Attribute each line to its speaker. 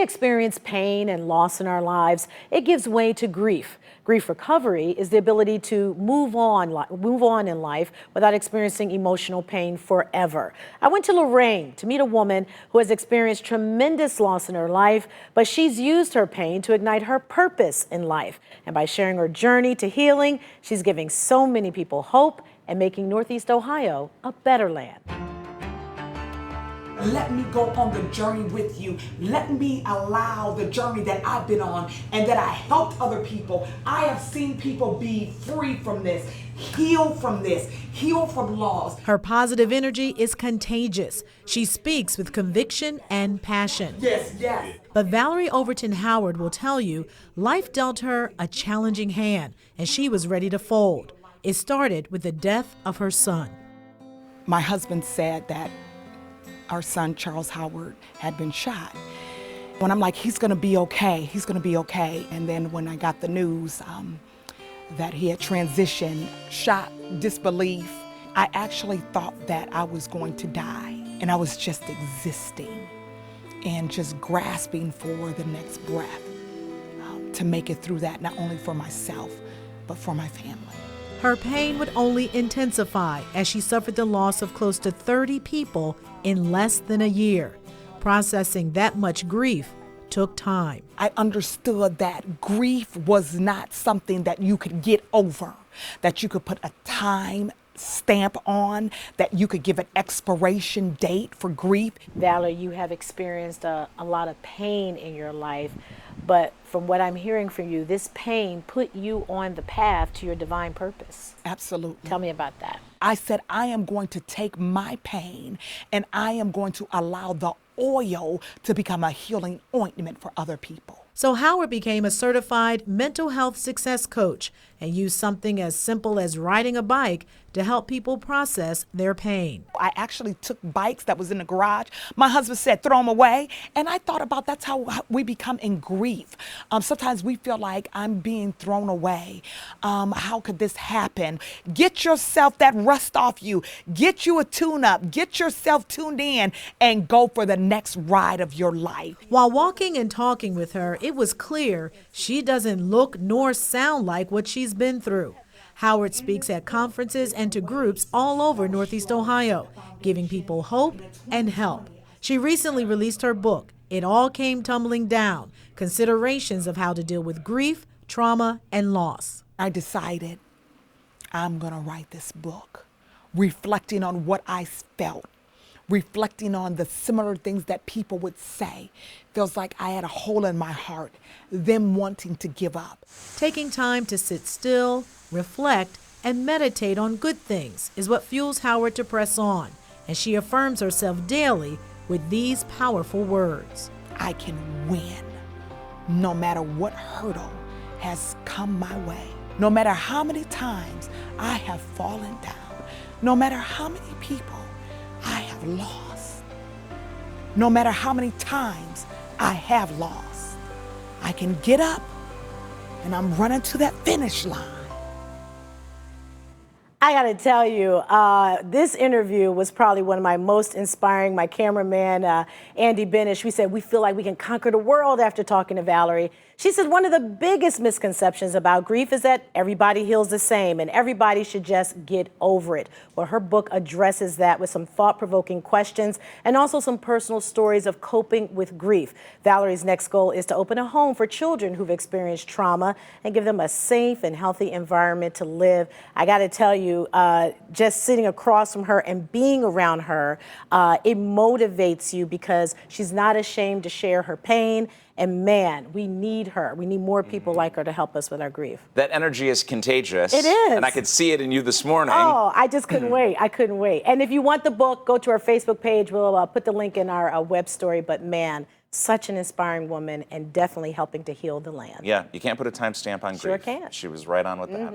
Speaker 1: experience pain and loss in our lives, it gives way to grief. Grief recovery is the ability to move on in life without experiencing emotional pain forever. I went to Lorain to meet a woman who has experienced tremendous loss in her life, but she's used her pain to ignite her purpose in life. And by sharing her journey to healing, she's giving so many people hope and making Northeast Ohio a better land.
Speaker 2: Let me go on the journey with you. Let me allow the journey that I've been on and that I helped other people. I have seen people be free from this, heal from this, heal from loss.
Speaker 3: Her positive energy is contagious. She speaks with conviction and passion.
Speaker 2: Yes, yes.
Speaker 3: But Valerie Overton Howard will tell you life dealt her a challenging hand and she was ready to fold. It started with the death of her son.
Speaker 2: My husband said that our son, Charles Howard, had been shot. When I'm like, he's gonna be okay, he's gonna be okay. And then when I got the news that he had transitioned, shock, disbelief, I actually thought that I was going to die. And I was just existing and just grasping for the next breath to make it through that, not only for myself, but for my family.
Speaker 3: Her pain would only intensify as she suffered the loss of close to 30 people in less than a year. Processing that much grief took time.
Speaker 2: I understood that grief was not something that you could get over, that you could put a time stamp on, that you could give an expiration date for grief.
Speaker 1: Valerie, you have experienced a lot of pain in your life, but from what I'm hearing from you, this pain put you on the path to your divine purpose.
Speaker 2: Absolutely.
Speaker 1: Tell me about that.
Speaker 2: I said, I am going to take my pain and I am going to allow the oil to become a healing ointment for other people.
Speaker 3: So Howard became a certified mental health success coach and used something as simple as riding a bike to help people process their pain.
Speaker 2: I actually took bikes that was in the garage. My husband said, throw them away. And I thought about that's how we become in grief. Sometimes we feel like I'm being thrown away. How could this happen? Get yourself that rust off you. Get you a tune-up. Get yourself tuned in and go for the next ride of your life.
Speaker 3: While walking and talking with her, it was clear she doesn't look nor sound like what she's been through. Howard speaks at conferences and to groups all over Northeast Ohio, giving people hope and help. She recently released her book, It All Came Tumbling Down, Considerations of How to Deal with Grief, Trauma, and Loss.
Speaker 2: I decided I'm gonna write this book, reflecting on what I felt, reflecting on the similar things that people would say. Feels like I had a hole in my heart, them wanting to give up.
Speaker 3: Taking time to sit still, reflect, and meditate on good things is what fuels Howard to press on, and she affirms herself daily with these powerful words.
Speaker 2: I can win, no matter what hurdle has come my way, no matter how many times I have fallen down, no matter how many people I have lost, no matter how many times I have lost, I can get up and I'm running to that finish line.
Speaker 1: I got to tell you, this interview was probably one of my most inspiring. My cameraman, Andy Benish, we said we feel like we can conquer the world after talking to Valerie. She said one of the biggest misconceptions about grief is that everybody heals the same and everybody should just get over it. Well, her book addresses that with some thought-provoking questions and also some personal stories of coping with grief. Valerie's next goal is to open a home for children who've experienced trauma and give them a safe and healthy environment to live. I got to tell you, just sitting across from her and being around her, it motivates you because she's not ashamed to share her pain. And man, we need her. We need more people like her to help us with our grief.
Speaker 4: That energy is contagious.
Speaker 1: It is.
Speaker 4: And I could see it in you this morning.
Speaker 1: Oh, I just couldn't wait. I couldn't wait. And if you want the book, go to our Facebook page. We'll put the link in our web story. But man, such an inspiring woman and definitely helping to heal the land.
Speaker 4: Yeah, you can't put a timestamp on grief.
Speaker 1: Sure can't.
Speaker 4: She was right on with that.